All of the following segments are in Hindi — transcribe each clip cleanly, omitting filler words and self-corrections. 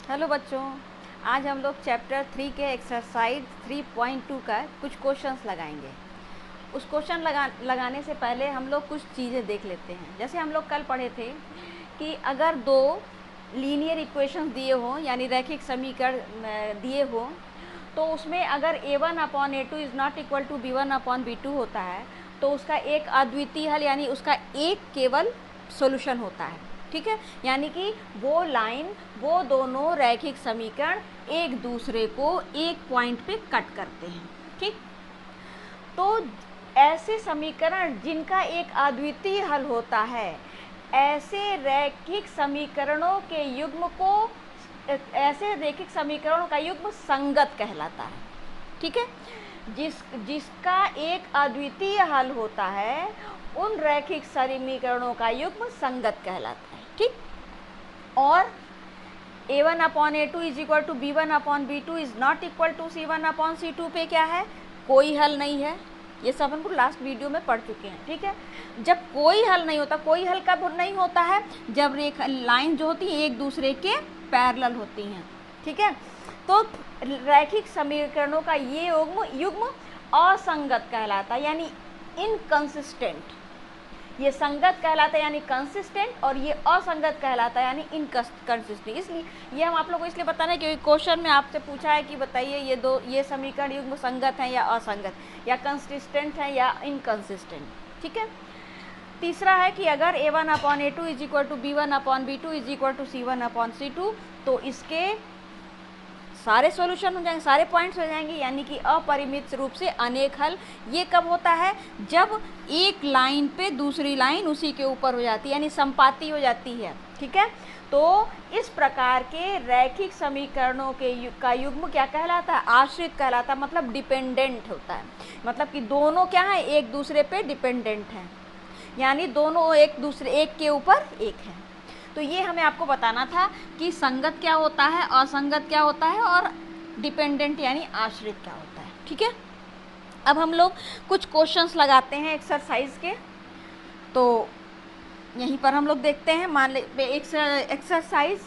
हेलो बच्चों, आज हम लोग चैप्टर 3 के एक्सरसाइज 3.2 का कुछ क्वेश्चंस लगाएंगे। उस क्वेश्चन लगाने से पहले हम लोग कुछ चीज़ें देख लेते हैं। जैसे हम लोग कल पढ़े थे कि अगर दो लीनियर इक्वेशंस दिए हों, यानी रैखिक समीकरण दिए हों, तो उसमें अगर a1/a2 is not equal to b1/b2 होता है तो उसका एक अद्वितीय हल यानी उसका एक केवल सॉल्यूशन होता है। ठीक है, यानी कि वो दोनों रैखिक समीकरण एक दूसरे को एक पॉइंट पे कट करते हैं। ठीक, तो ऐसे समीकरण जिनका एक अद्वितीय हल होता है, ऐसे रैखिक समीकरणों का युग्म संगत कहलाता है। ठीक है, जिसका एक अद्वितीय हल होता है उन रैखिक समीकरणों का युग्म संगत कहलाता है। ठीक, और a1/a2 is equal to b1/b2 is not equal to c1/c2 पे क्या है, कोई हल नहीं है। ये सब हम लास्ट वीडियो में पढ़ चुके हैं। ठीक है, जब कोई हल नहीं होता, कोई हल कब नहीं होता है, जब लाइन जो होती है एक दूसरे के पैरेलल होती हैं। ठीक है, तो रैखिक समीकरणों का ये युग्म असंगत कहलाता है, यानी इनकंसिस्टेंट। ये संगत कहलाता है यानी कंसिस्टेंट, और ये असंगत कहलाता है यानी इनकंसिस्टेंट। इसलिए ये हम आप लोगों को इसलिए बताना है क्योंकि क्वेश्चन में आपसे पूछा है कि बताइए ये समीकरण युग्म संगत हैं या असंगत, या कंसिस्टेंट हैं या इनकंसिस्टेंट। ठीक है, तीसरा है कि अगर a1/a2 is equal to b1/b2 is equal to c1/c2 तो इसके सारे सॉल्यूशन हो जाएंगे, सारे पॉइंट्स हो जाएंगे, यानी कि अपरिमित रूप से अनेक हल। ये कब होता है, जब एक लाइन पे दूसरी लाइन उसी के ऊपर हो जाती है, यानी संपाती हो जाती है। ठीक है, तो इस प्रकार के रैखिक समीकरणों का युग्म क्या कहलाता है, आश्रित कहलाता है, मतलब डिपेंडेंट होता है। मतलब कि दोनों क्या है, एक दूसरे पे डिपेंडेंट हैं, यानी दोनों एक के ऊपर एक है। तो ये हमें आपको बताना था कि संगत क्या होता है, असंगत क्या होता है, और डिपेंडेंट यानी आश्रित क्या होता है। ठीक है, अब हम लोग कुछ क्वेश्चंस लगाते हैं एक्सरसाइज के। तो यहीं पर हम लोग देखते हैं, मान ले एक्सरसाइज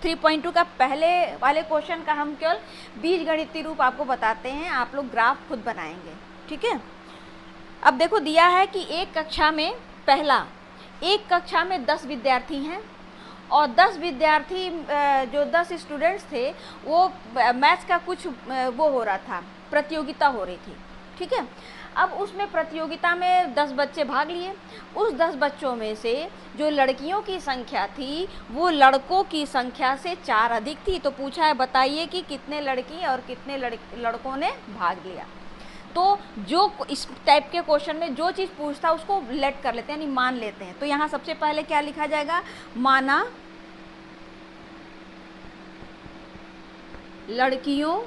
3.2 का पहले वाले क्वेश्चन का हम केवल बीजगणितीय रूप आपको बताते हैं, आप लोग ग्राफ खुद बनाएंगे। ठीक है, अब देखो दिया है कि एक कक्षा में 10 विद्यार्थी हैं और 10 विद्यार्थी जो 10 स्टूडेंट्स थे वो मैथ्स का कुछ वो हो रहा था, प्रतियोगिता हो रही थी। ठीक है, अब उसमें प्रतियोगिता में 10 बच्चे भाग लिए। उस 10 बच्चों में से जो लड़कियों की संख्या थी वो लड़कों की संख्या से 4 अधिक थी। तो पूछा है बताइए कि कितने लड़की और कितने लड़कों ने भाग लिया। तो जो इस टाइप के क्वेश्चन में जो चीज़ पूछता है उसको लेट कर लेते हैं, यानी मान लेते हैं। तो यहाँ सबसे पहले क्या लिखा जाएगा, माना लड़कियों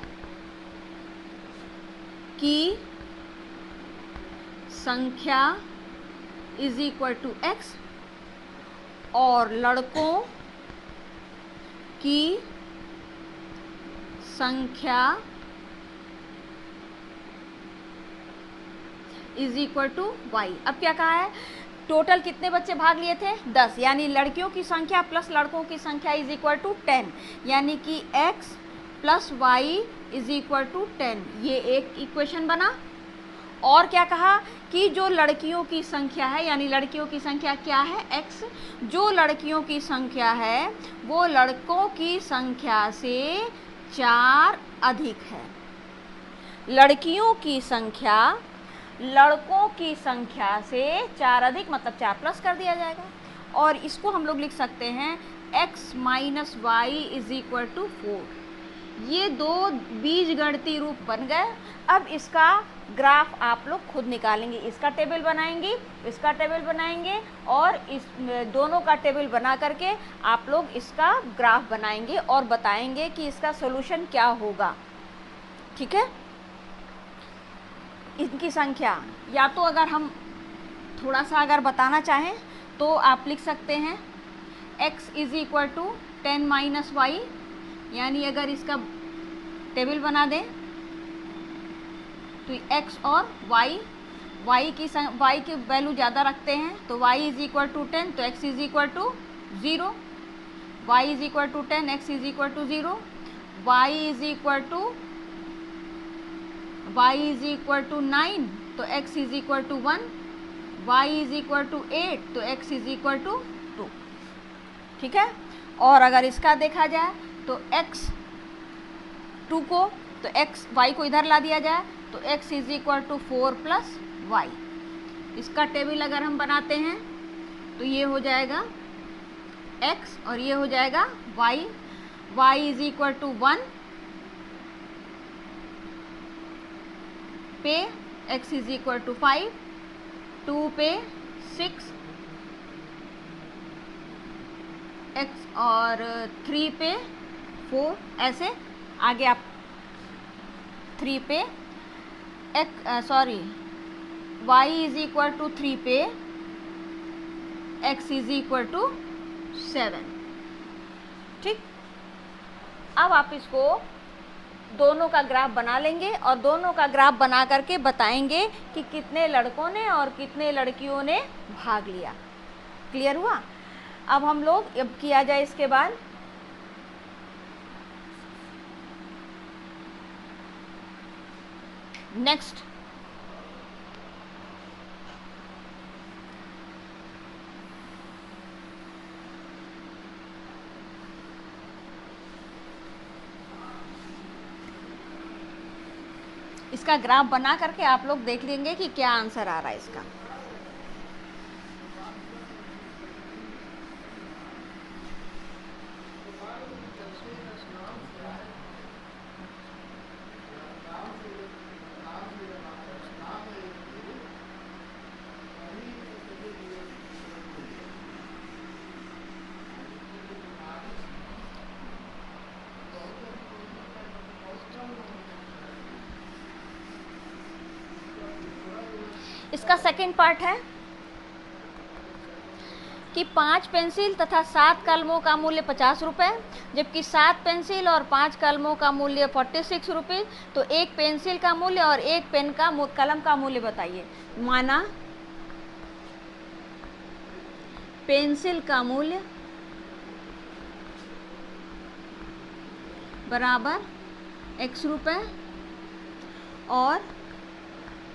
की संख्या इज इक्वल टू x और लड़कों की संख्या इज इक्वल टू y। अब क्या कहा है, टोटल कितने बच्चे भाग लिए थे, 10, यानी लड़कियों की संख्या प्लस लड़कों की संख्या इज इक्वल टू 10, यानी कि x plus y is equal to 10। ये एक इक्वेशन बना। और क्या कहा कि जो लड़कियों की संख्या है, यानी लड़कियों की संख्या क्या है, x, जो लड़कियों की संख्या है वो लड़कों की संख्या से 4 अधिक है। लड़कियों की संख्या लड़कों की संख्या से 4 अधिक, मतलब 4 प्लस कर दिया जाएगा। और इसको हम लोग लिख सकते हैं x minus y is equal to 4। ये दो बीजगणितीय रूप बन गए। अब इसका ग्राफ आप लोग खुद निकालेंगे, इसका टेबल बनाएंगे, इसका टेबल बनाएंगे, और इस दोनों का टेबल बना करके आप लोग इसका ग्राफ बनाएंगे और बताएंगे कि इसका सॉल्यूशन क्या होगा। ठीक है, इनकी संख्या, या तो अगर हम थोड़ा सा अगर बताना चाहें तो आप लिख सकते हैं x is equal to 10 minus y, यानी अगर इसका टेबल बना दें तो x और y की वैल्यू ज़्यादा रखते हैं तो y इज इक्वल टू 10, तो x is equal to 0, y is equal to 10, x is equal to 0, y is equal to 9, तो x is equal to 1, y is equal to 8, तो x इज इक्वल टू 2। ठीक है। और अगर इसका देखा जाए तो x 2 को, तो x y को इधर ला दिया जाए तो x is equal to 4 plus y। इसका टेबल अगर हम बनाते हैं तो ये हो जाएगा x और ये हो जाएगा y। y is equal to 1 पे x इज इक्वल टू 5, 2 पे 6, x और 3 पे 4, ऐसे आगे आप 3 पे y इज इक्वल टू 3 पे x इज इक्वल टू 7। ठीक। अब आप इसको दोनों का ग्राफ बना लेंगे और दोनों का ग्राफ बना करके बताएंगे कि कितने लड़कों ने और कितने लड़कियों ने भाग लिया। क्लियर हुआ? अब हम लोग अब किया जाए इसके बाद नेक्स्ट। इसका ग्राफ बना करके आप लोग देख लेंगे कि क्या आंसर आ रहा है इसका। इसका सेकंड पार्ट है कि 5 पेंसिल तथा 7 कलमों का मूल्य 50 रुपये, जबकि 7 पेंसिल और 5 कलमों का मूल्य 46 रुपये, तो एक पेंसिल का मूल्य और एक पेन का कलम का मूल्य बताइए। माना पेंसिल का मूल्य बराबर x रुपये और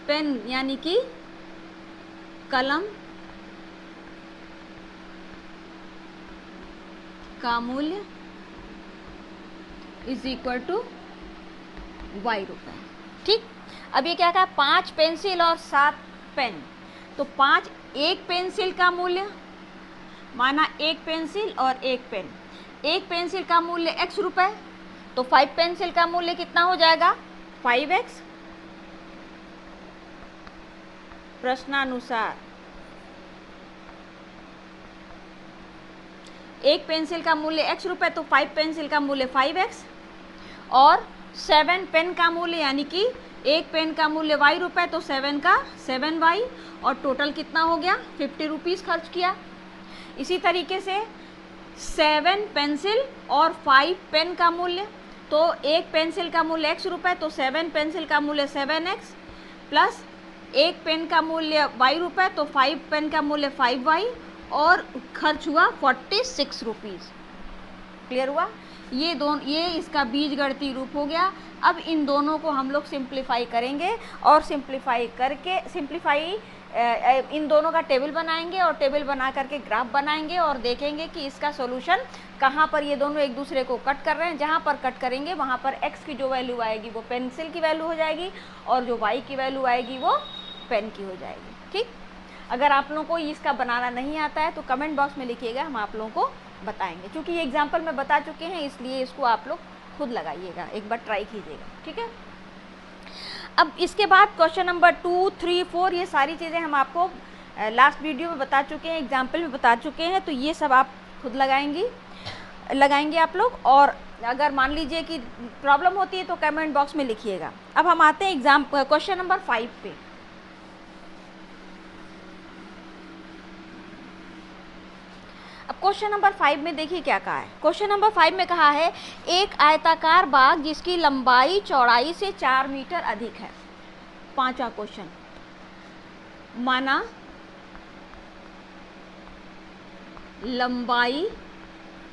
पेन यानी कि कलम का मूल्य इज इक्वल टू y रुपये। ठीक। अब ये क्या कहा? 5 पेंसिल और 7 पेन, तो 5 एक पेंसिल का मूल्य, माना एक पेंसिल और एक पेन, एक पेंसिल का मूल्य x रुपये, तो 5 पेंसिल का मूल्य कितना हो जाएगा? 5x। प्रश्नानुसार एक पेंसिल का मूल्य x रुपये, तो 5 पेंसिल का मूल्य 5x, और 7 पेन का मूल्य यानी कि एक पेन का मूल्य y रुपये, तो 7 का 7y, और टोटल कितना हो गया? 50 रुपीज़ खर्च किया। इसी तरीके से 7 पेंसिल और 5 पेन का मूल्य, तो एक पेंसिल का मूल्य x रुपये, तो 7 पेंसिल का मूल्य 7x, प्लस एक पेन का मूल्य y रुपये, तो 5 पेन का मूल्य 5y, और खर्च हुआ 46 रुपीज़। क्लियर हुआ? ये इसका बीजगणितीय रूप हो गया। अब इन दोनों को हम लोग सिंप्लीफाई करेंगे और सिंप्लीफाई इन दोनों का टेबल बनाएंगे और टेबल बना करके ग्राफ बनाएंगे और देखेंगे कि इसका सॉल्यूशन कहाँ पर ये दोनों एक दूसरे को कट कर रहे हैं। जहाँ पर कट करेंगे वहाँ पर x की जो वैल्यू आएगी वो पेंसिल की वैल्यू हो जाएगी और जो y की वैल्यू आएगी वो पेन की हो जाएगी। ठीक। अगर आप लोगों को इसका बनाना नहीं आता है तो कमेंट बॉक्स में लिखिएगा, हम आप लोगों को बताएंगे। क्योंकि ये एग्जाम्पल में बता चुके हैं इसलिए इसको आप लोग खुद लगाइएगा, एक बार ट्राई कीजिएगा। ठीक है। अब इसके बाद क्वेश्चन नंबर 2, 3, 4 ये सारी चीज़ें हम आपको लास्ट वीडियो में बता चुके हैं, एग्जाम्पल में बता चुके हैं, तो ये सब आप खुद लगाएंगे आप लोग। और अगर मान लीजिए कि प्रॉब्लम होती है तो कमेंट बॉक्स में लिखिएगा। अब हम आते हैं क्वेश्चन नंबर 5 पे। अब क्वेश्चन नंबर 5 में देखिए क्या कहा है। क्वेश्चन नंबर 5 में कहा है एक आयताकार बाग जिसकी लंबाई चौड़ाई से 4 मीटर अधिक है। 5वां क्वेश्चन, माना लंबाई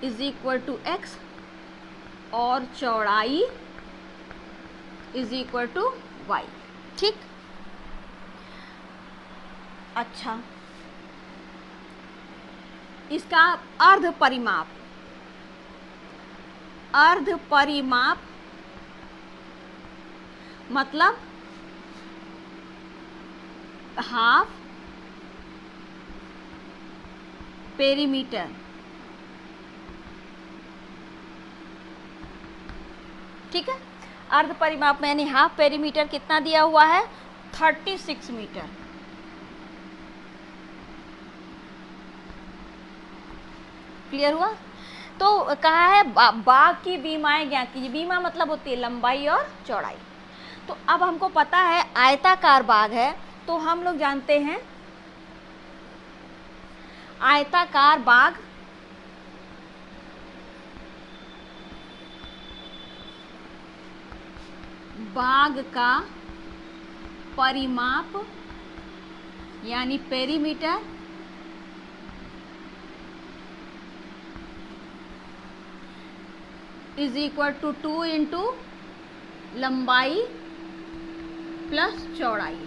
इज इक्वल टू एक्स और चौड़ाई इज इक्वल टू वाई। ठीक, अच्छा, इसका अर्ध परिमाप मतलब हाफ पेरीमीटर। ठीक है, अर्ध परिमाप में यानी हाफ पेरीमीटर कितना दिया हुआ है? 36 मीटर। क्लियर हुआ? तो कहा है बाग की बीमाएं ज्ञात कीजिए। बीमा मतलब होती है लंबाई और चौड़ाई। तो अब हमको पता है आयताकार बाग है, तो हम लोग जानते हैं आयताकार बाग का परिमाप यानी perimeter is equal to 2 into लंबाई प्लस चौड़ाई,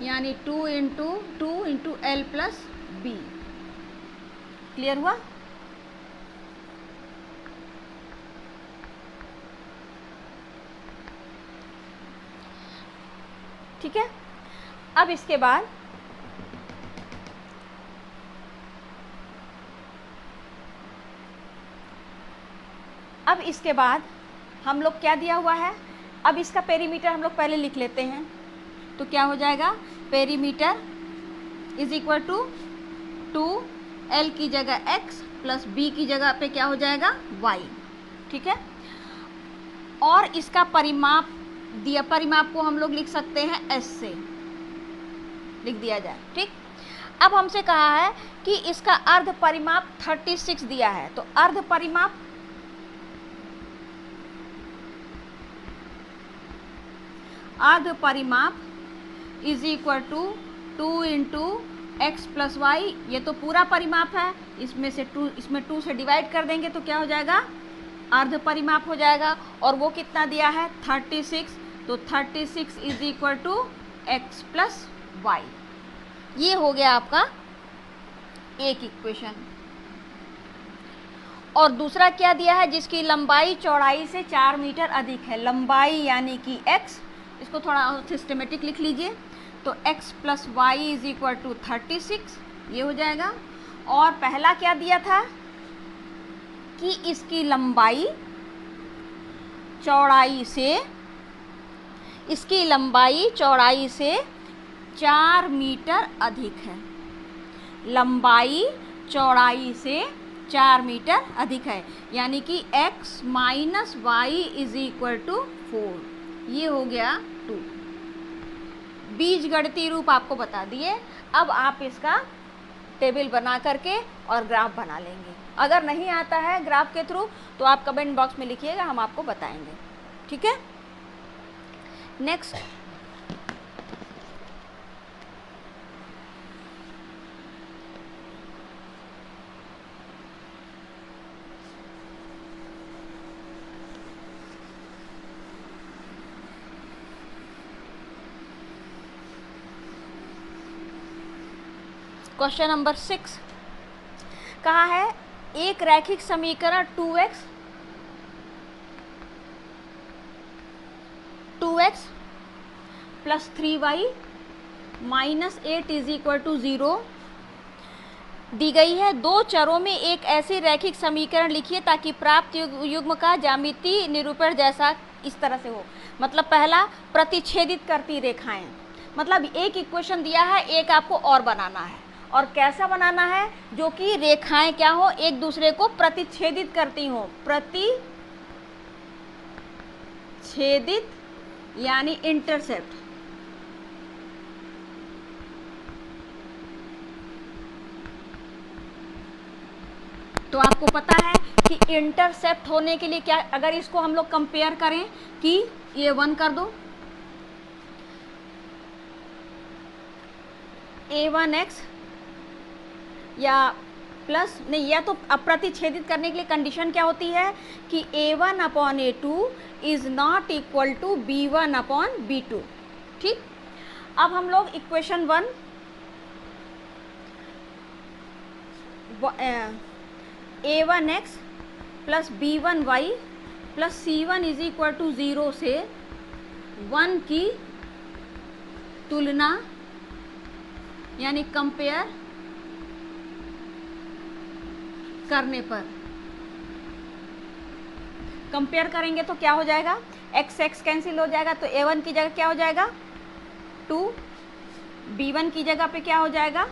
यानी 2 into l plus b. Clear हुआ? ठीक है, अब इसके बाद हम लोग क्या दिया हुआ है? अब इसका पेरीमीटर हम लोग पहले लिख लेते हैं। तो क्या हो जाएगा? Perimeter is equal to 2l की जगह x प्लस b की जगह पे क्या हो जाएगा? y। ठीक है, और इसका परिमाप को हम लोग लिख सकते हैं s से लिख दिया जाए। ठीक, अब हमसे कहा है कि इसका अर्ध परिमाप 36 दिया है, तो अर्ध परिमाप is equal to 2 into x plus y. ये तो पूरा परिमाप है, इसमें 2 से डिवाइड कर देंगे तो क्या हो जाएगा? अर्ध परिमाप हो जाएगा। और वो कितना दिया है? 36। तो 36 is equal to x plus y. ये हो गया आपका एक इक्वेशन। और दूसरा क्या दिया है? जिसकी लंबाई चौड़ाई से 4 मीटर अधिक है। लंबाई यानी कि x, इसको थोड़ा सिस्टमेटिक लिख लीजिए। तो x plus y is equal to 36, ये हो जाएगा। और पहला क्या दिया था कि इसकी लंबाई चौड़ाई से 4 मीटर अधिक है। लंबाई चौड़ाई से 4 मीटर अधिक है, यानी कि x minus y is equal to 4। ये हो गया 2। बीजगणितीय रूप आपको बता दिए। अब आप इसका टेबल बना करके और ग्राफ बना लेंगे। अगर नहीं आता है ग्राफ के थ्रू तो आप कमेंट बॉक्स में लिखिएगा, हम आपको बताएंगे। ठीक है, नेक्स्ट क्वेश्चन नंबर 6 कहा है एक रैखिक समीकरण 2x plus 3y minus 8 is equal to 0 दी गई है। दो चरों में एक ऐसी रैखिक समीकरण लिखिए ताकि प्राप्त युग्म का ज्यामितीय निरूपण जैसा इस तरह से हो। मतलब पहला प्रतिच्छेदित करती रेखाएं, मतलब एक इक्वेशन दिया है, एक आपको और बनाना है। और कैसा बनाना है? जो कि रेखाएं क्या हो? एक दूसरे को प्रतिच्छेदित करती हो। प्रतिच्छेदित यानी इंटरसेप्ट। तो आपको पता है कि इंटरसेप्ट होने के लिए क्या, अगर इसको हम लोग कंपेयर करें कि ये 1 कर दो, a1x या प्लस नहीं, या तो अप्रतिच्छेदित करने के लिए कंडीशन क्या होती है कि A1 upon A2 is not equal to B1 upon B2। ठीक, अब हम लोग equation 1 A1x plus B1y plus C1 is equal to 0 से 1 की तुलना यानी कंपेयर करने पर, कंपेयर करेंगे तो क्या हो जाएगा, x x कैंसिल हो जाएगा, तो A1 की जगह क्या हो जाएगा 2, B1 की जगह पे क्या हो जाएगा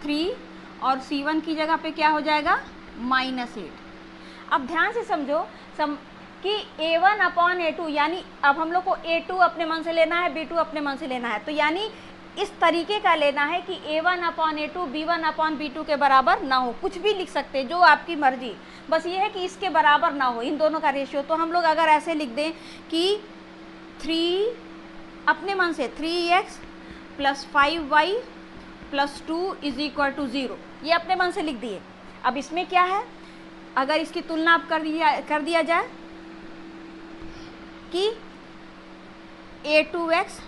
3 और C1 की जगह पे क्या हो जाएगा -8। अब ध्यान से समझो कि A1 अपॉन A2, यानी अब हम लोग को A2 अपने मन से लेना है, B2 अपने मन से लेना है, तो यानी इस तरीके का लेना है कि A1 upon A2 B1 upon B2 के बराबर ना हो। कुछ भी लिख सकते हैं, जो आपकी मर्जी, बस ये है कि इसके बराबर ना हो, इन दोनों का रेशियो। तो हम लोग अगर ऐसे लिख दें कि 3 अपने मन से 3x plus 5y plus 2 is equal to 0, ये अपने मन से लिख दिए। अब इसमें क्या है, अगर इसकी तुलना आप कर दिया जाए कि A2x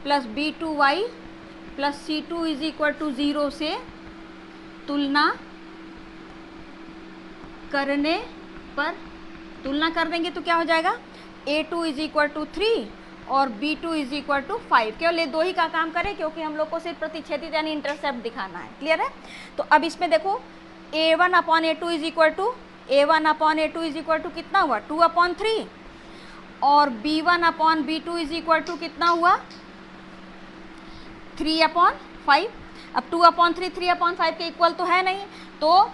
plus B2y plus C2 is equal to 0 से तुलना करने पर, तुलना कर देंगे तो क्या हो जाएगा A2 इज इक्वल टू 3 और B2 इज इक्वल टू 5। केवल ये दो ही का काम करें, क्योंकि हम लोग को सिर्फ प्रतिच्छेदित यानी इंटरसेप्ट दिखाना है। क्लियर है? तो अब इसमें देखो A1 upon A2 is equal to A1 upon A2 is equal to कितना हुआ 2/3 और B1 upon B2 is equal to कितना हुआ 3/5। अब 2/3 3/5 के इक्वल तो है नहीं, तो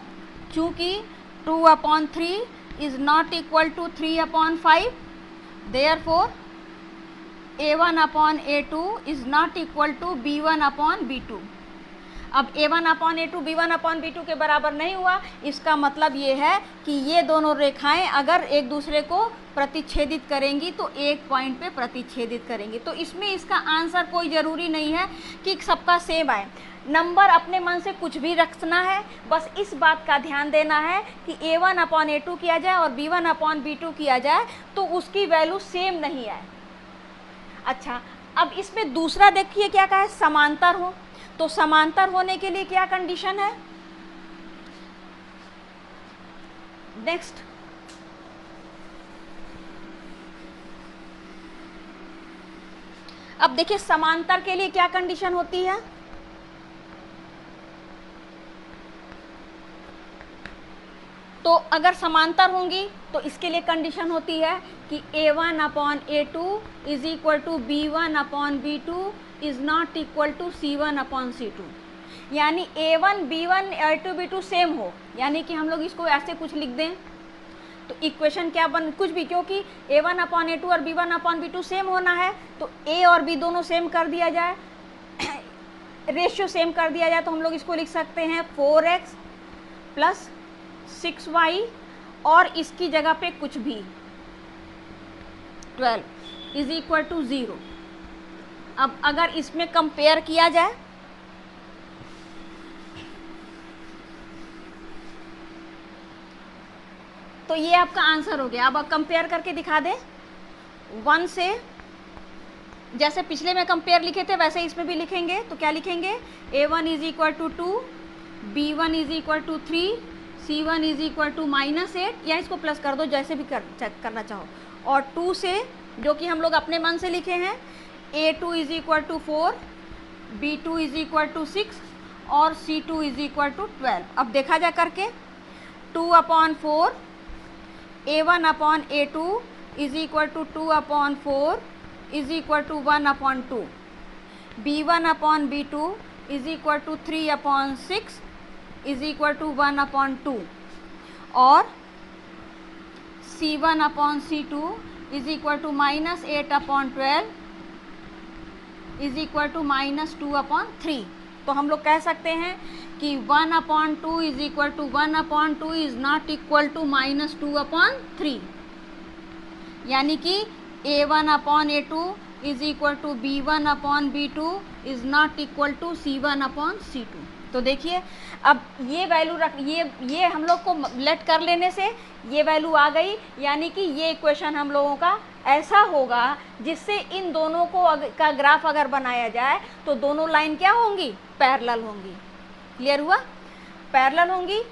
चूंकि 2/3 is not equal to 3/5, therefore A1 upon A2 is not equal to B1 upon B2। अब A1 upon A2 B1 upon B2 के बराबर नहीं हुआ, इसका मतलब ये है कि ये दोनों रेखाएं अगर एक दूसरे को प्रतिच्छेदित करेंगी तो एक पॉइंट पे प्रतिच्छेदित करेंगी। तो इसमें इसका आंसर कोई ज़रूरी नहीं है कि सबका सेम आए, नंबर अपने मन से कुछ भी रखना है, बस इस बात का ध्यान देना है कि A1 अपॉन A2 किया जाए और B1 अपॉन B2 किया जाए तो उसकी वैल्यू सेम नहीं आए। अच्छा, अब इसमें दूसरा देखिए क्या कहा है, समांतर हो। तो समांतर होने के लिए क्या कंडीशन है, नेक्स्ट अब देखिए समांतर के लिए क्या कंडीशन होती है। तो अगर समांतर होंगी तो इसके लिए कंडीशन होती है कि A1 upon A2 is equal to B1 upon B2 is not equal to C1 upon C2, यानी A1 B1 A2 B2 same हो, यानी कि हम लोग इसको ऐसे कुछ लिख दें तो इक्वेशन क्या बन, कुछ भी, क्योंकि A1 अपॉन A2 और B1 अपॉन B2 सेम होना है तो A और B दोनों सेम कर दिया जाए, रेशियो सेम कर दिया जाए, तो हम लोग इसको लिख सकते हैं 4x प्लस 6y और इसकी जगह पे कुछ भी 12 इज इक्वल टू 0। अब अगर इसमें कंपेयर किया जाए तो ये आपका आंसर हो गया। अब कंपेयर करके दिखा दे 1 से, जैसे पिछले में कंपेयर लिखे थे वैसे इसमें भी लिखेंगे। तो क्या लिखेंगे, A1 is equal to 2, B1 is equal to 3, C1 is equal to -8, या इसको प्लस कर दो जैसे भी करना चाहो। और 2 से जो कि हम लोग अपने मन से लिखे हैं, A2 is equal to 4, B2 is equal to 6 और C2 इज इक्वल टू 12। अब देखा जा करके 2/4 A1 upon A2 is equal to 2/4 is equal to 1/2, B1 upon B2 is equal to 3/6 is equal to 1/2 और C1 upon C2 is equal to -8/12 is equal to -2/3। तो हम लोग कह सकते हैं कि 1/2 is equal to 1/2 is not equal to -2/3, यानी कि A1 upon A2 is equal to B1 upon B2 is not equal to C1 upon C2। तो देखिए अब ये वैल्यू रख, ये हम लोग को लेट कर लेने से ये वैल्यू आ गई, यानी कि ये इक्वेशन हम लोगों का ऐसा होगा जिससे इन दोनों को का ग्राफ अगर बनाया जाए तो दोनों लाइन क्या होंगी, पैरेलल होंगी। क्लियर हुआ, पैरेलल होंगी।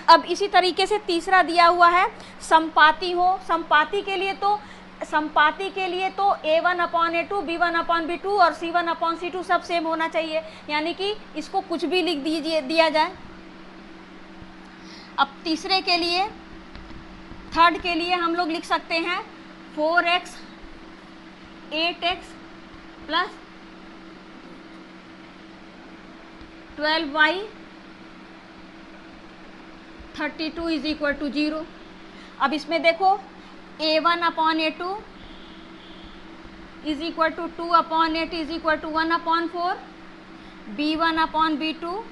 अब इसी तरीके से तीसरा दिया हुआ है समपाती हो। समपाती के लिए तो A1/A2, B1/B2 और C1/C2 सब सेम होना चाहिए, यानी कि इसको कुछ भी लिख दिया जाए। अब तीसरे के लिए, थर्ड के लिए हम लोग लिख सकते हैं 4x 8x plus 12y 32 is equal to 0। अब इसमें देखो A1/A2 is equal to 2/8 is equal to 1/4, B1/B2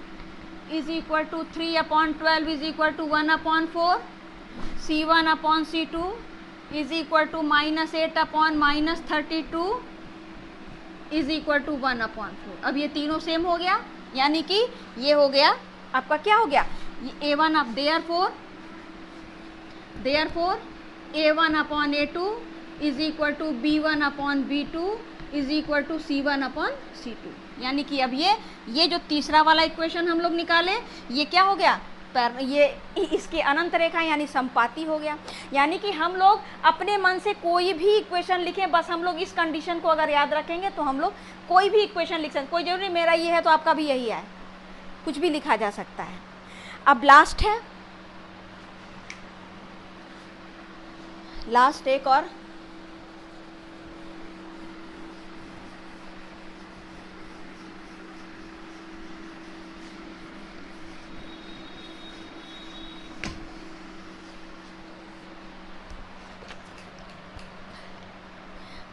is equal to 3/12 is equal to 1/4, C1/C2 is equal to -8/-32 is equal to 1/4। अब ये तीनों सेम हो गया, यानी कि ये हो गया आपका क्या हो गया, ये A1 अब therefore A1/A2 is equal to B1/B2 is equal to C1/C2। यानी कि अब ये जो तीसरा वाला इक्वेशन हम लोग निकाले, ये क्या हो गया, ये इसकी अनंत रेखा यानी समपाती हो गया। यानी कि हम लोग अपने मन से कोई भी इक्वेशन लिखें, बस हम लोग इस कंडीशन को अगर याद रखेंगे तो हम लोग कोई भी इक्वेशन लिख सकते, कोई जरूरी मेरा ये है तो आपका भी यही है, कुछ भी लिखा जा सकता है। अब लास्ट है, लास्ट एक और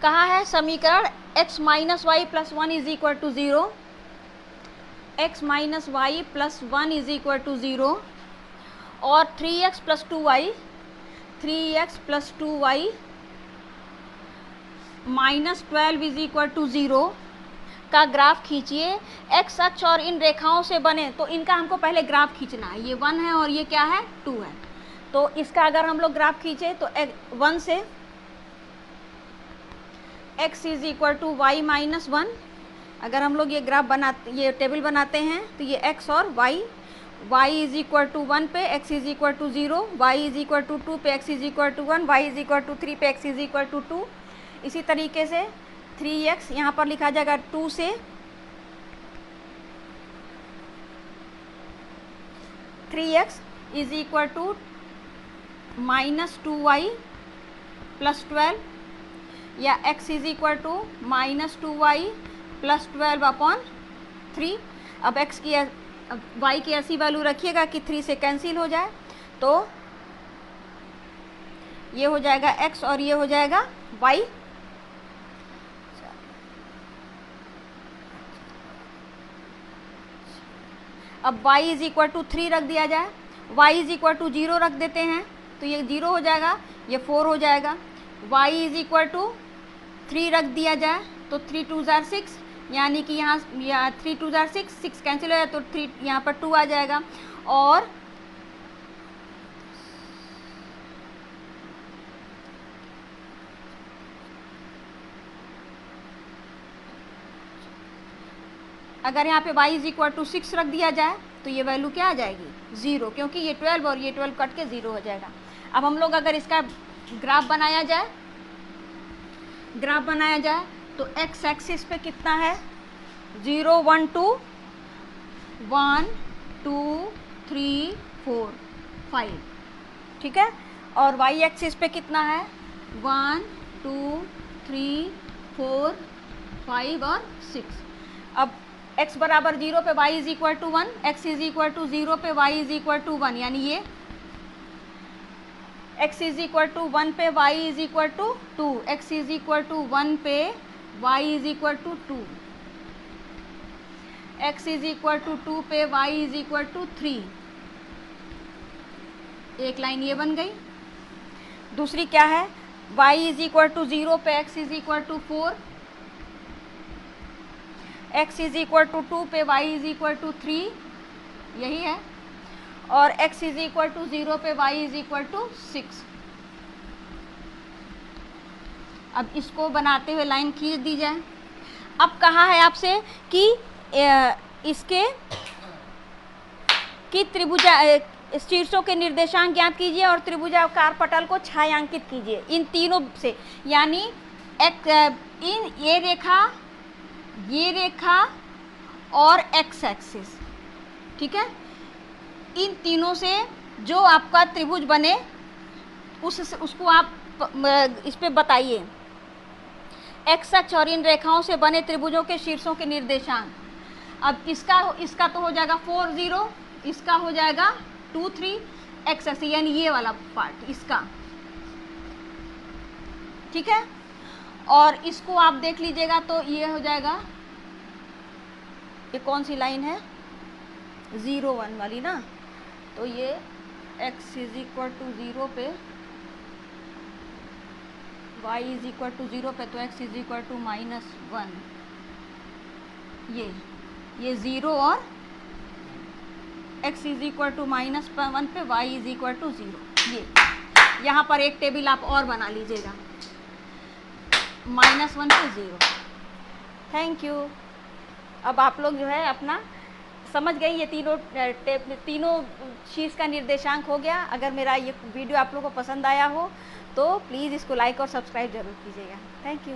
कहा है समीकरण x minus y plus 1 is equal to 0, x minus y plus 1 is equal to 0 और 3x plus 2y minus 12 is equal to 0 का ग्राफ खींचिए। x अक्ष और इन रेखाओं से बने, तो इनका हमको पहले ग्राफ खींचना है। ये 1 है और ये क्या है, 2 है। तो इसका अगर हम लोग ग्राफ खींचे तो 1 से x is equal to y minus 1, अगर हम लोग ये ग्राफ बनाते, ये टेबल बनाते हैं तो ये x और y इज इक्वल टू 1 पे x is equal to 0, y is equal to 2 पे x is equal to 1, y is equal to 3 पे x इज इक्वल टू 2। इसी तरीके से 3x यहाँ पर लिखा जाएगा 2 से 3x is equal to minus 2y plus 12 या x is equal to minus 2y plus 12/3। अब x की y की ऐसी वैल्यू रखिएगा कि 3 से कैंसिल हो जाए, तो ये हो जाएगा x और ये हो जाएगा y। अब y इज इक्वल टू 3 रख दिया जाए, y इज इक्वल टू 0 रख देते हैं तो ये 0 हो जाएगा, ये 4 हो जाएगा। y इज इक्वल टू 3 रख दिया जाए तो 3 2 जार 6, यानी कि यहाँ 3 2 जार 6, 6 कैंसिल हो जाए तो 3 यहाँ पर 2 आ जाएगा। और अगर यहाँ पे y इज इक्वल टू 6 रख दिया जाए तो ये वैल्यू क्या आ जाएगी, 0, क्योंकि ये 12 और ये 12 कट के 0 हो जाएगा। अब हम लोग अगर इसका ग्राफ बनाया जाए तो x एक्सिस पे कितना है, 0 1 2 1 2 3 4 5, ठीक है। और y एक्सिस पे कितना है, 1 2 3 4 5 और 6। अब x बराबर 0 पे y is equal to 1, x is equal to 0 पे y इज इक्वल टू 1, यानी ये x इज इक्वल टू 1 पे y is equal to 2, x is equal to 1 पे y is equal to 2, x is equal to 2 पे y इज इक्वल टू 3। एक लाइन ये बन गई। दूसरी क्या है, y इज इक्वल टू 0 पे x is equal to 4, x is equal to 2 पे y इज इक्वल टू 3, यही है। और x इज इक्वल टू 0 पे y इज इक्वल टू 6। अब इसको बनाते हुए लाइन खींच दी जाए। अब कहा है आपसे कि इसके कि त्रिभुजा शीर्षों के निर्देशांक ज्ञात कीजिए और त्रिभुजाकार पटल को छायांकित कीजिए इन तीनों से, यानी इन ये रेखा और x एक्सिस, ठीक है, इन तीनों से जो आपका त्रिभुज बने उसको आप इस पे बताइए। x अक्ष और इन रेखाओं से बने त्रिभुजों के शीर्षों के निर्देशांक। अब इसका तो हो जाएगा 4 0, इसका हो जाएगा 2 3 x एक्सिस, यानी ये वाला पार्ट इसका, ठीक है। और इसको आप देख लीजिएगा तो ये हो जाएगा, ये कौन सी लाइन है, 0 1 वाली ना, तो ये x इज इक्वल टू 0 पे, y इज इक्वल टू 0 पे, तो x इज इक्वल टू -1, ये 0 और x इज इक्वल टू -1 पे y इज इक्वल टू 0। ये यहाँ पर एक टेबल आप और बना लीजिएगा, -1 पे 0। Thank you. अब आप लोग जो है अपना समझ गए, ये तीनों शीर्ष का निर्देशांक हो गया। अगर मेरा ये वीडियो आप लोगों को पसंद आया हो तो प्लीज़ इसको लाइक और सब्सक्राइब जरूर कीजिएगा। Thank you.